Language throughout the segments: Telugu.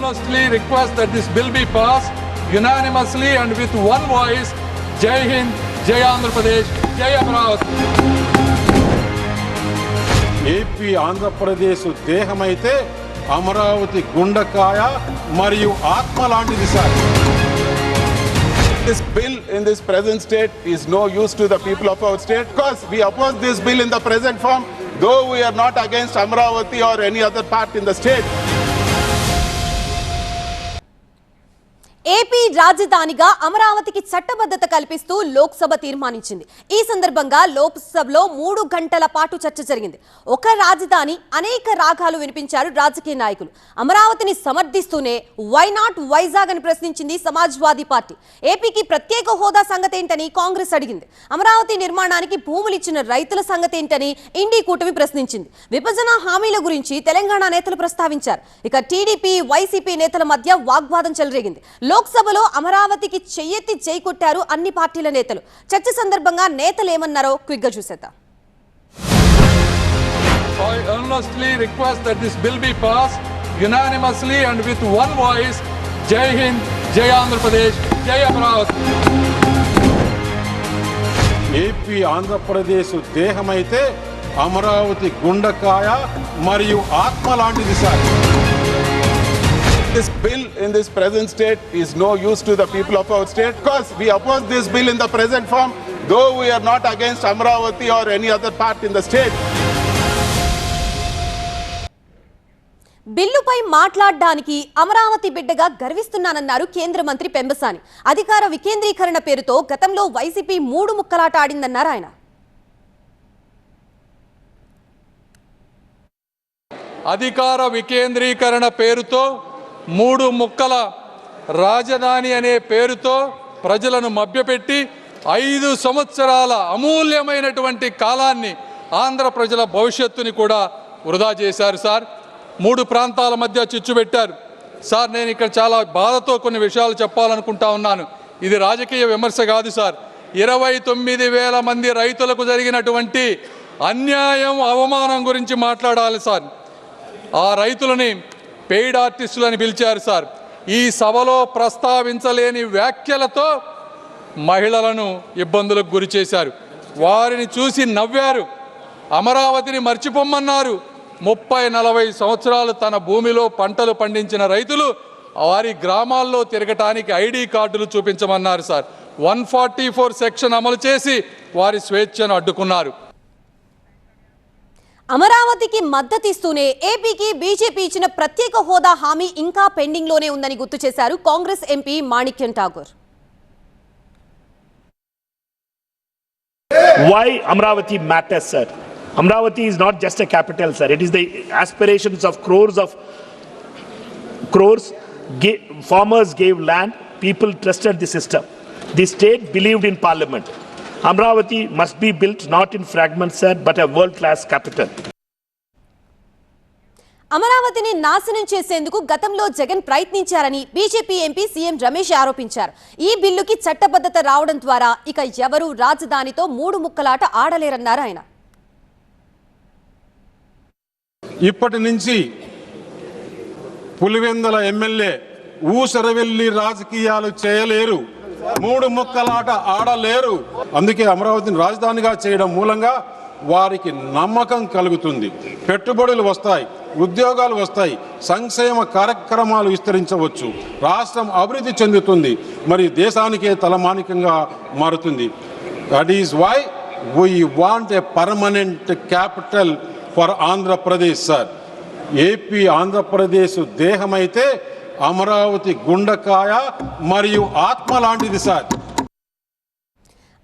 earnestly request that this bill be passed unanimously and with one voice. Jai Hind, Jai Andhra Pradesh, Jai Amravati. AP Andhra Pradesh దేహమైతే Amaravati గుండకాయ మరియు ఆత్మ లాంటిది sir. This bill in this present state is no use to the people of our state because we oppose this bill in the present form, though we are not against Amravati or any other part in the state. AP రాజధానిగా అమరావతికి చట్టబద్ధత కల్పిస్తూ లోక్సభ తీర్మానించింది. ఈ సందర్భంగా లోక్సభలో 3 గంటల పాటు చర్చ జరిగింది. ఒక రాజధాని అనేక రాగాలు వినిపించారు రాజకీయ నాయకులు. అమరావతిని సమర్థిస్తూనే వై నాట్ వైజాగ్ అని ప్రశ్నించింది సమాజ్వాదీ పార్టీ. ఏపీకి ప్రత్యేక హోదా సంగతి ఏంటని కాంగ్రెస్ అడిగింది. అమరావతి నిర్మాణానికి భూములు ఇచ్చిన రైతుల సంగతి ఏంటని ఇండి కూటమి ప్రశ్నించింది. విభజన హామీల గురించి తెలంగాణ నేతలు ప్రస్తావించారు. ఇక టీడీపీ వైసీపీ నేతల మధ్య వాగ్వాదం చెలరేగింది. లోక్సభలో అమరావతికి చెయ్యెత్తి జై కొట్టారు అన్ని పార్టీల నేతలు. చర్చ సందర్భంగా నేతలు ఏమన్నారో క్విక్ గా చూసేద్దాం. I earnestly request that this bill be passed unanimously and with one voice. Jai Hind, Jai Andhra Pradesh, Jai Amravati. AP Andhra Pradesh దేహమైతే Amaravati గుండకాయ మరియు ఆత్మ లాంటిది sir. This bill in this present state is no use to the people of our state because we oppose this bill in the present form, though we are not against Amravati or any other part in the state. బిల్లుపై మాట్లాడడానికి అమరావతి బిడ్డగా గర్విస్తున్నానన్నారు కేంద్ర మంత్రి పెంబసాని. అధికార వికేంద్రీకరణ పేరుతో గతంలో వైసీపీ 3 ముక్కలాట ఆడిందన్నారు ఆయన. అధికార వికేంద్రీకరణ పేరుతో 3 ముక్కల రాజధాని అనే పేరుతో ప్రజలను మభ్యపెట్టి 5 సంవత్సరాల అమూల్యమైనటువంటి కాలాన్ని ఆంధ్ర ప్రజల భవిష్యత్తుని కూడా వృధా చేశారు సార్. 3 ప్రాంతాల మధ్య చిచ్చు పెట్టారు సార్. నేను ఇక్కడ చాలా బాధతో కొన్ని విషయాలు చెప్పాలనుకుంటా ఉన్నాను. ఇది రాజకీయ విమర్శ కాదు సార్. 29,000 మంది రైతులకు జరిగినటువంటి అన్యాయం, అవమానం గురించి మాట్లాడాలి సార్. ఆ రైతులని పెయిడ్ ఆర్టిస్టులు అని పిలిచారు సార్. ఈ సభలో ప్రస్తావించలేని వ్యాఖ్యలతో మహిళలను ఇబ్బందులకు గురి చేశారు. వారిని చూసి నవ్వారు. అమరావతిని మర్చిపోమ్మన్నారు. 30-40 సంవత్సరాలు తన భూమిలో పంటలు పండించిన రైతులు వారి గ్రామాల్లో తిరగటానికి ఐడి కార్డులు చూపించమన్నారు సార్. 144 సెక్షన్ అమలు చేసి వారి స్వేచ్ఛను అడ్డుకున్నారు. అమరావతికి మద్దతిస్తూనే ఏపీకి బీజేపీ ఇచ్చిన ప్రత్యేక హోదా హామీ ఇంకా పెండింగ్ లోనే ఉందని గుర్తు చేశారు Congress MP Manickam Tagore. Why Amravati matters, sir? Amravati is not just a capital, sir. It is the aspirations of crores. Farmers gave land. People trusted the system. The state believed in parliament. Amravati must be built not in fragments, sir, but a world-class capital. అమరావతిని నాశనం చేసేందుకు గతంలో జగన్ ప్రయత్నించారని బీజేపీ ఎంపీ సీఎం రమేష్ ఆరోపించారు. ఈ బిల్లుకి చట్టబద్ధత రావడం ద్వారా ఇక ఎవరు రాజధానితో 3 ముక్కలాట ఆడలేరన్నారు ఆయన. ఇప్పటి నుంచి పులివెందుల ఎమ్మెల్యే ఊసరవెల్లి రాజకీయాలు చేయలేరు, 3 ముక్కలాట ఆడలేరు. అందుకే అమరావతిని రాజధానిగా చేయడం మూలంగా వారికి నమ్మకం కలుగుతుంది. పెట్టుబడులు వస్తాయి, ఉద్యోగాలు వస్తాయి, సంక్షేమ కార్యక్రమాలు విస్తరించవచ్చు, రాష్ట్రం అభివృద్ధి చెందుతుంది, మరి దేశానికే తలమానికంగా మారుతుంది. That is why we want a permanent capital for Andhra Pradesh sir. AP Andhra Pradesh దేహమైతే Amaravati గుండకాయ మరియు ఆత్మ లాంటిది సార్.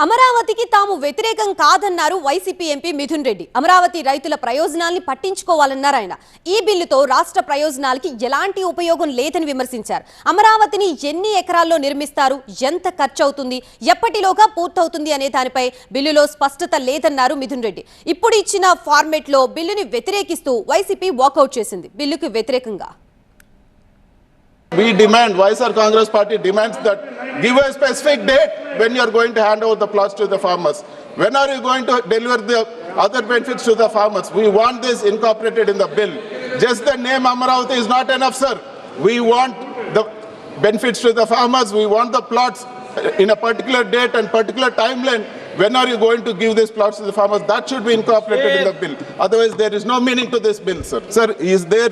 అమరావతికి తాము వ్యతిరేకం కాదన్నారు వైసీపీ ఎంపీ మిథున్ రెడ్డి. అమరావతి రైతుల ప్రయోజనాల్ని పట్టించుకోవాలన్నారు ఆయన. ఈ బిల్లుతో రాష్ట్ర ప్రయోజనాలకి ఎలాంటి ఉపయోగం లేదని విమర్శించారు. అమరావతిని ఎన్ని ఎకరాల్లో నిర్మిస్తారు, ఎంత ఖర్చు అవుతుంది, ఎప్పటిలోగా పూర్తవుతుంది అనే దానిపై బిల్లులో స్పష్టత లేదన్నారు మిథున్ రెడ్డి. ఇప్పుడు ఇచ్చిన ఫార్మేట్ లో బిల్లుని వ్యతిరేకిస్తూ వైసీపీ వాకౌట్ చేసింది. బిల్లుకి వ్యతిరేకంగా We demand, YSR Congress Party demands that give a specific date when you are going to hand over the plots to the farmers. When are you going to deliver the other benefits to the farmers? We want this incorporated in the bill. Just the name Amaravati is not enough, sir. We want the benefits to the farmers. We want the plots in a particular date and particular timeline. When are you going to give these plots to the farmers? That should be incorporated in the bill. Otherwise, there is no meaning to this bill, sir. Sir, is there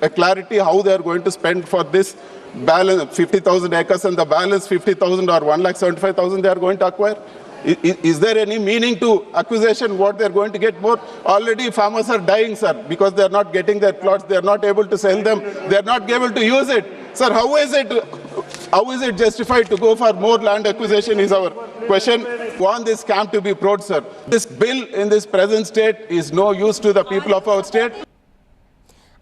a clarity how they are going to spend for this balance 50,000 acres and the balance 50,000 or 1,75,000 they are going to acquire? Is there any meaning to acquisition? What they are going to get more? Already farmers are dying, sir, because they are not getting their plots. They are not able to sell them. They are not able to use it. Sir, how is it justified to go for more land acquisition is our question. We want this scam to be proud, sir. This bill in this present state is no use to the people of our state.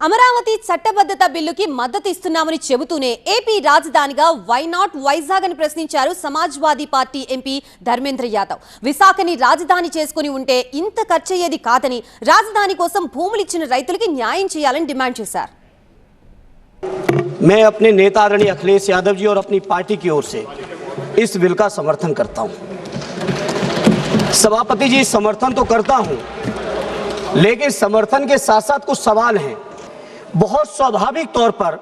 Amaravati చట్టబద్ధత బిల్లుకి మద్దతు ఇస్తున్నామని చెబుతూనే ఏపీ రాజధానిగా వై నాట్ వైజాగ్ అని ప్రశ్నించారు సమాజ్వాదీ పార్టీ ఎంపీ ధర్మేంద్ర యాదవ్. విశాఖని రాజధాని చేసుకుని ఉంటే ఇంత ఖర్చయ్యేది కాదని, రాజధాని కోసం భూములిచ్చిన రైతులకి న్యాయం చేయాలని డిమాండ్ చేశారు. मैं अपने नेता आदरणीय अखिलेश यादव जी और अपनी पार्टी की ओर से इस बिल का समर्थन करता हूं. सभापति जी, समर्थन तो करता हूं, लेकिन समर्थन के साथ साथ कुछ सवाल हैं. बहुत स्वाभाविक तौर पर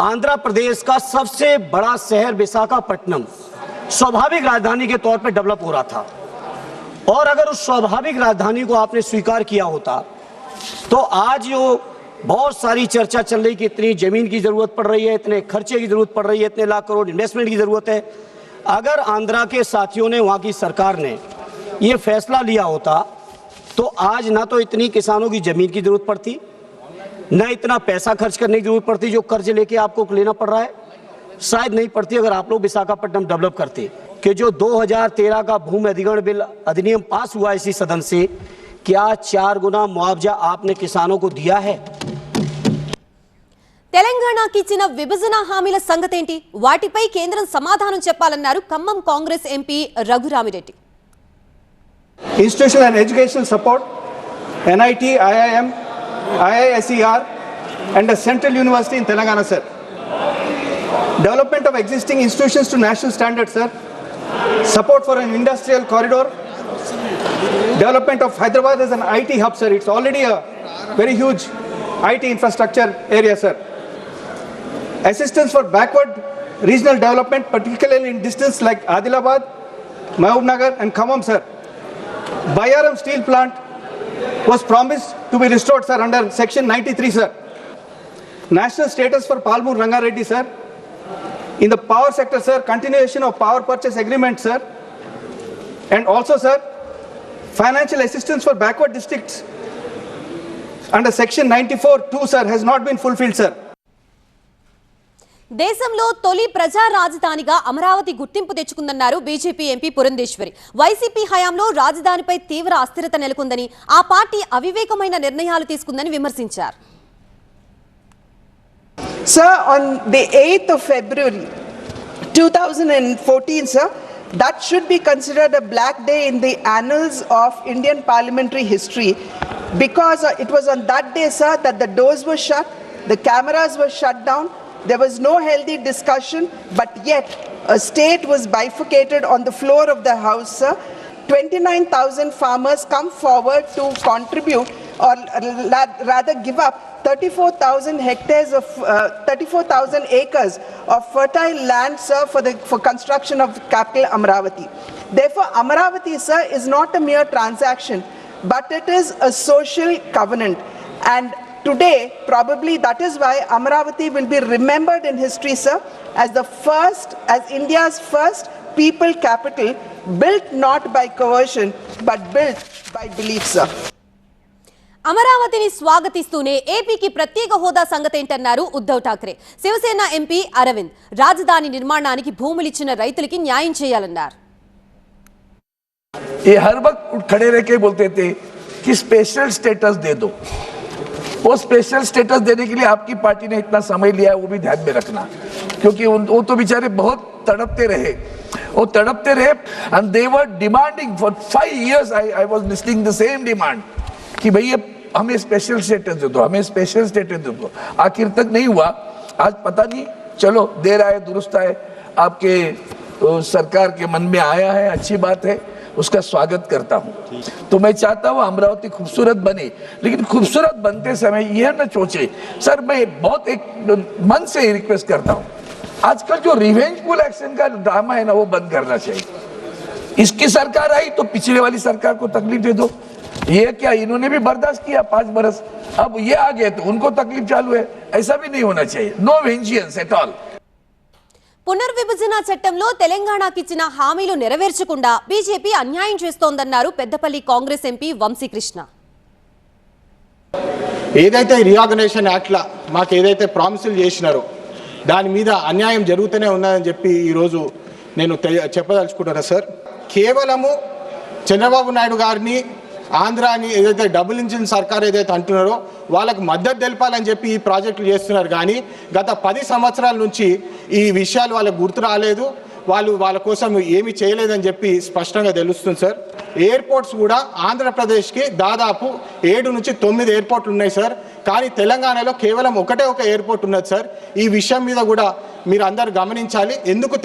आंध्र प्रदेश का सबसे बड़ा शहर विशाखापट्टनम स्वाभाविक राजधानी के तौर पर डेवलप हो रहा था, और अगर उस स्वाभाविक राजधानी को आपने स्वीकार किया होता तो आज जो बहुत सारी चर्चा चल रही कि इतनी जमीन की जरूरत पड़ रही है, इतने खर्चे की जरूरत पड़ रही है, इतने लाख करोड़ इन्वेस्टमेंट की जरूरत है, अगर आंध्रा के साथियों ने, वहां की सरकार ने ये फैसला लिया होता तो आज ना तो इतनी किसानों की जमीन की जरूरत पड़ती, न इतना पैसा खर्च करने की जरूरत पड़ती जो कर्ज लेके आपको लेना पड़ रहा है. शायद नहीं पड़ती अगर आप लोग विशाखापट्टनम डेवलप करते. कि जो 2013 का भूमि अधिग्रहण बिल अधिनियम पास हुआ इसी सदन से, क्या 4 गुना मुआवजा आपने किसानों को दिया है? తెలంగాణకి ఇచ్చిన విభజన హామీల సంగతేంటి? వాటిపై కేంద్రం సమాధానం చెప్పాలన్నారు Khammam Congress MP Raghurami Reddy. Institutional and educational support, NIT, IIM, IISER and a central university in Telangana, sir. Development of existing institutions to national standards, sir. Support for an industrial corridor. Development of Hyderabad as an IT hub, sir. It's already a very huge IT infrastructure area, sir. Assistance for backward regional development, particularly in districts like Adilabad, Mahbubnagar and Khammam, sir. Bayaram steel plant was promised to be restored, sir, under section 93, sir. National status for Palmur Rangareddy, sir. In the power sector, sir, continuation of power purchase agreement, sir. And also, sir, financial assistance for backward districts under section 94(2), sir, has not been fulfilled, sir. దేశంలో తొలి ప్రజా రాజధానిగా అమరావతి గుర్తింపు తెచ్చుకుందన్నారు బీజేపీ ఎంపీ పురంధేశ్వరి. వైసీపీ హయాంలో రాజధానిపై తీవ్ర అస్థిరత నెలకొందని, ఆ పార్టీ అవివేకమైన నిర్ణయాలు తీసుకుందని విమర్శించారు. Sir, on the 8th of February 2014, sir, that should be considered a black day in the annals of Indian parliamentary history, because it was on that day, sir, that the doors were shut, the cameras were shut down, there was no healthy discussion, but yet a state was bifurcated on the floor of the house, sir. 29,000 farmers come forward to contribute, or rather give up 34,000 hectares of 34,000 acres of fertile land, sir, for construction of capital Amaravati. Therefore, Amaravati, sir, is not a mere transaction, but it is a social covenant. And today, probably that is why Amaravati will be remembered in history, sir, as as India's first people capital, built not by coercion, but built by belief, sir. అమరావతిని స్వాగతిస్తూనే ఏపీకి ప్రత్యేక హోదా సంగతేంటన్నారు ఉద్ధవ్ ఠాక్రే. శివసేన ఎంపీ అరవింద్ రాజధాని నిర్మాణానికి భూములిచ్చిన రైతులకి న్యాయం చేయాలన్నారు. ये हर वक्त खड़े रह के बोलते थे कि स्पेशल स्टेटस दे दो. वो स्पेशल स्टेटस देने के लिए आपकी पार्टी ने इतना समय लिया है, वो भी ध्यान में रखना, क्योंकि वो तो बेचारे बहुत तड़पते रहे. And they were demanding for 5 years. I was listening the same demand कि भैया हमें स्पेशल स्टेटस दे दो, हमें स्पेशल स्टेटस दे दो. आखिर तक नहीं हुआ. आज पता नहीं, चलो देर आए दुरुस्त आए, आपके सरकार के मन में आया है, अच्छी बात है. उसका स्वागत करता हूं। तो मैं चाहता हूं अमरावती खूबसूरत बने, लेकिन खूबसूरत बनते समय यह न सोचे सर, मैं बहुत एक मन से रिक्वेस्ट करता हूं, आजकल जो रिवेंजफुल एक्शन का ड्रामा है ना, वो बंद करना चाहिए। इसकी सरकार आई तो पिछले वाली सरकार को तकलीफ दे दो, ये क्या इन्होंने भी बर्दाश्त किया 5 बरस, अब ये आ गए तो उनको तकलीफ चालू है, ऐसा भी नहीं होना चाहिए। No vengeance at all. పునర్విభజన చట్టంలో తెలంగాణకి ఇచ్చిన హామీలు నెరవేర్చకుండా బీజేపీ అన్యాయం చేస్తోందన్నారు పెద్దపల్లి కాంగ్రెస్ ఎంపీ వంశీకృష్ణ. ఏదైతే రీఆర్గనైజేషన్ యాక్ట్లా మాకు ఏదైతే ప్రామిసులు చేసినారో దాని మీద అన్యాయం జరుగుతూనే ఉన్నదని చెప్పి ఈరోజు నేను చెప్పదలుచుకుంటున్నా సార్. కేవలము చంద్రబాబు నాయుడు గారిని ఆంధ్రాని ఏదైతే డబుల్ ఇంజిన్ సర్కార్ ఏదైతే అంటున్నారో వాళ్ళకు మద్దతు తెలపాలని చెప్పి ఈ ప్రాజెక్టులు చేస్తున్నారు, కానీ గత 10 సంవత్సరాల నుంచి ఈ విషయాలు వాళ్ళకు గుర్తు రాలేదు, వాళ్ళ కోసం ఏమీ చేయలేదని చెప్పి స్పష్టంగా తెలుస్తుంది సార్. ఎయిర్పోర్ట్స్ కూడా ఆంధ్రప్రదేశ్కి దాదాపు 7 నుంచి 9 ఎయిర్పోర్ట్లు ఉన్నాయి సార్, కానీ తెలంగాణలో కేవలం ఒక ఎయిర్పోర్ట్ ఉన్నది సార్. ఈ విషయం మీద కూడా మీరు అందరు గమనించాలి. ఎందుకు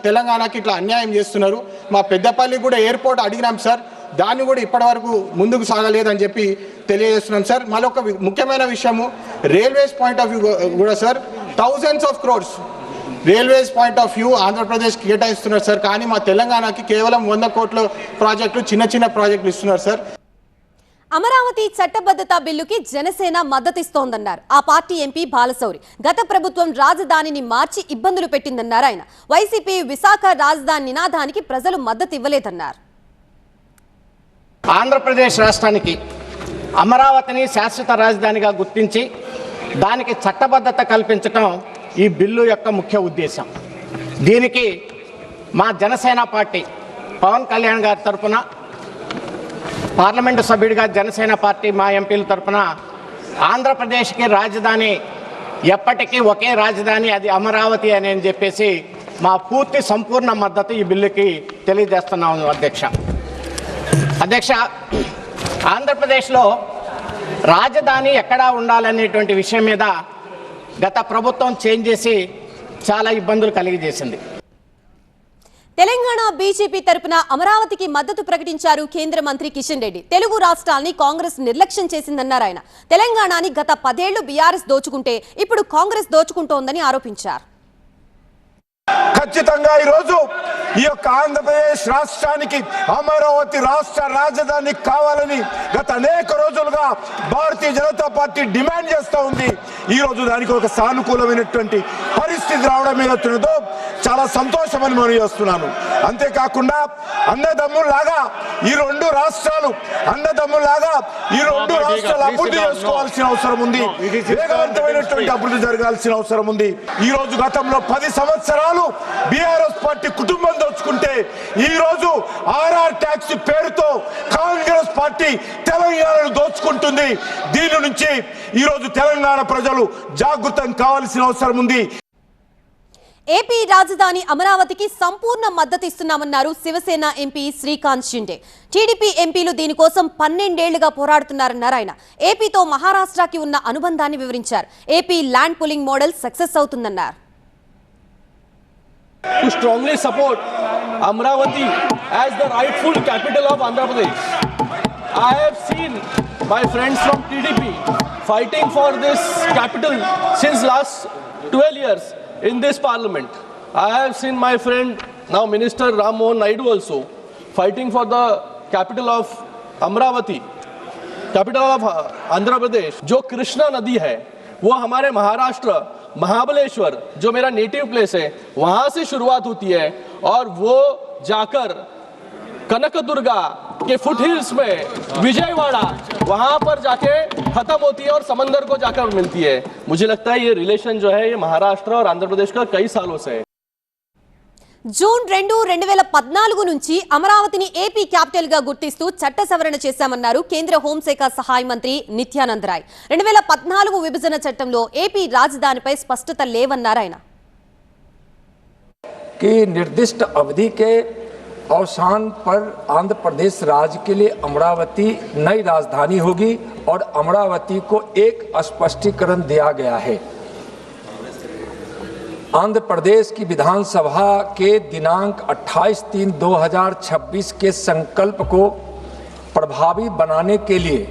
తెలంగాణకి ఇట్లా అన్యాయం చేస్తున్నారు? మా పెద్దపల్లి కూడా ఎయిర్పోర్ట్ అడిగినాం సార్, దాన్ని కూడా ఇప్పటివరకు ముందుకు సాగలేదని చెప్పి తెలియజేస్తున్నాం సార్. మరొక ముఖ్యమైన విషయము రైల్వేస్ పాయింట్ ఆఫ్ వ్యూ కూడా sir, thousands of crores railways point of view ఆంధ్రప్రదేశ్కి కేటాయిస్తున్నారు సార్, కానీ మా తెలంగాణకి కేవలం 100 కోట్ల ప్రాజెక్టులు, చిన్న ప్రాజెక్టులు ఇస్తున్నారు సార్. అమరావతి చట్టబద్ధత బిల్లుకి జనసేన మద్దతిస్తోందన్నారు ఆ పార్టీ ఎంపీ బాలశౌరి. గత ప్రభుత్వం రాజధానిని మార్చి ఇబ్బందులు పెట్టిందన్నారు ఆయన. వైసీపీ విశాఖ రాజధాని నినాదానికి ప్రజలు మద్దతు ఇవ్వలేదన్నారు. ఆంధ్రప్రదేశ్ రాష్ట్రానికి అమరావతిని శాశ్వత రాజధానిగా గుర్తించి దానికి చట్టబద్ధత కల్పించడం ఈ బిల్లు యొక్క ముఖ్య ఉద్దేశం. దీనికి మా జనసేన పార్టీ పవన్ కళ్యాణ్ గారి తరఫున, పార్లమెంటు సభ్యుడిగా జనసేన పార్టీ మా ఎంపీల తరఫున ఆంధ్రప్రదేశ్కి రాజధాని ఎప్పటికీ ఒకే రాజధాని, అది అమరావతి అని చెప్పేసి మా పూర్తి సంపూర్ణ మద్దతు ఈ బిల్లుకి తెలియజేస్తున్నాము. అధ్యక్ష, ఆంధ్రప్రదేశ్లో రాజధాని ఎక్కడా ఉండాలనేటువంటి విషయం మీద గత ప్రభుత్వం చేంజ్ చేసి చాలా ఇబ్బందులు కలిగజేసింది. తెలంగాణ బీజేపీ తరపున అమరావతికి మద్దతు ప్రకటించారు కేంద్ర మంత్రి కిషన్ రెడ్డి. తెలుగు రాష్ట్రాల్ని కాంగ్రెస్ నిర్లక్ష్యం చేసిందన్నారు ఆయన. తెలంగాణని గత 10 ఏళ్లు బీఆర్ఎస్ దోచుకుంటే ఇప్పుడు కాంగ్రెస్ దోచుకుంటోందని ఆరోపించారు. ఖచ్చితంగా ఈరోజు ఈ యొక్క ఆంధ్రప్రదేశ్ రాష్ట్రానికి అమరావతి రాష్ట్ర రాజధాని కావాలని గత అనేక రోజులుగా భారతీయ జనతా పార్టీ డిమాండ్ చేస్తూ ఉంది. ఈ రోజు దానికి ఒక సానుకూలమైనటువంటి పరిస్థితి రావడం ఏదవుతున్నదో చాలా సంతోషమని మనం చేస్తున్నాను. అంతేకాకుండా అన్నదమ్ముల్లాగా ఈ రెండు రాష్ట్రాలు అభివృద్ధి చేసుకోవాల్సిన అవసరం ఉంది, వేగవంతమైనటువంటి అభివృద్ధి జరగాల్సిన అవసరం ఉంది. ఈ రోజు గతంలో 10 సంవత్సరాలు బీఆర్ఎస్ పార్టీ కుటుంబం దోచుకుంటే ఈ రోజు ఆర్ఆర్ ట్యాక్స్ పేరుతో కాంగ్రెస్ పార్టీ తెలంగాణను దోచుకుంటుంది. దీని నుంచి ఈ రోజు తెలంగాణ ప్రజలు జాగృతం కావాల్సిన అవసరం ఉంది. ఏపీ రాజధాని అమరావతికి సంపూర్ణ మద్దతు ఇస్తున్నామన్నారు శివసేన ఎంపీ శ్రీకాంత్ షిండే. టీడీపీ ఎంపీలు దీనికోసం 12 ఏళ్లుగా పోరాడుతున్నారన్నారు ఆయన. ఏపీతో మహారాష్ట్రకి ఉన్న అనుబంధాన్ని వివరించారు. AP land pooling model success అవుతుందన్నారు. To strongly support Amravati as the rightful capital of Andhra Pradesh. I have seen my friends from TDP fighting for this capital since last 12 years in this parliament. I have seen my friend, now Minister Ram Mohan Naidu also fighting for the capital of Amravati, capital of Andhra Pradesh. जो कृष्णा नदी है वो हमारे महाराष्ट्र महाबलेश्वर जो मेरा नेटिव प्लेस है वहां से शुरुआत होती है और वो जाकर कनकदुर्गा के फुट हिल्स में विजयवाड़ा वहां पर जाके खत्म होती है और समंदर को जाकर मिलती है. मुझे लगता है ये रिलेशन जो है ये महाराष्ट्र और आंध्र प्रदेश का कई सालों से है. జూన్ 2, 2014 నుంచి అమరావతిని ఏపీ క్యాపిటల్ గా గుర్తిస్తూ చట్ట సవరణ చేశామన్నారు కేంద్ర హోంశాఖ సహాయ మంత్రి నిత్యానంద్ రాయ్. 2014 విభజన చట్టంలో ఏపీ రాజధానిపై స్పష్టత లేవన్నారు ఆయన. कि निर्दिष्ट अवधि के अवसान पर आंध्र प्रदेश राज्य के लिए अमरावती नई राजधानी होगी और अमरावती को एक स्पष्टीकरण दिया गया है. आंध्र प्रदेश की विधानसभा के दिनांक 28/3/2026 के संकल्प को प्रभावी बनाने के लिए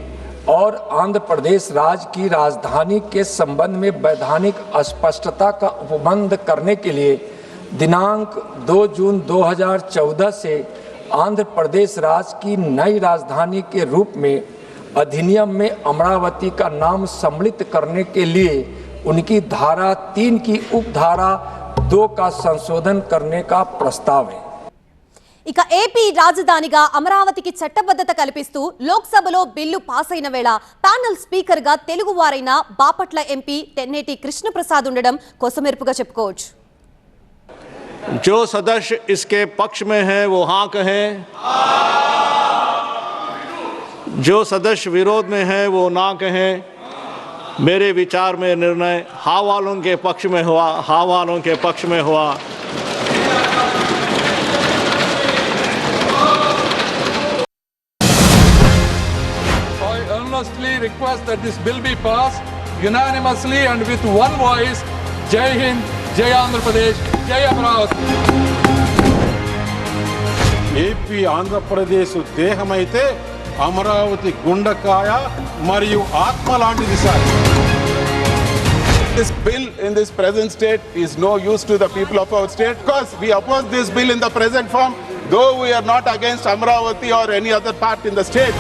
और आंध्र प्रदेश राज्य की राजधानी के संबंध में वैधानिक अस्पष्टता का उपबंध करने के लिए दिनांक 2 जून 2014 से आंध्र प्रदेश राज्य की नई राजधानी के रूप में अधिनियम में अमरावती का नाम सम्मिलित करने के लिए उनकी धारा 3 की उपधारा 2 का संशोधन करने का प्रस्ताव है। ఇక ఏపీ రాజధానిగా అమరావతికి చట్టబద్ధత కల్పిస్తూ లోక్సభలో బిల్లు పాస్ అయిన వేళ ప్యానెల్ స్పీకర్ గా తెలుగువారైన బాపట్ల ఎంపీ తెన్నేటి కృష్ణప్రసాద్ ఉండడం కొసమెరుపుగా చెప్పుకోవచ్చు। जो सदस्य इसके पक्ष में है वो हाँ कहें, जो सदस्य विरोध में है वो ना कहें। मेरे विचार में निर्णय हाँ वालों के पक्ष में हुआ, हाँ वालों के पक्ष में हुआ। I earnestly request that this bill be passed unanimously and with one voice. Jai Hind, Jai Andhra Pradesh, Jai Amravati. AP Andhra Pradesh దేహమైతే Amaravati గుండకాయ మరియు ఆత్మ లాంటిది sir. This bill in this present state is no use to the people of our state because we oppose this bill in the present form, though we are not against Amravati or any other part in the state.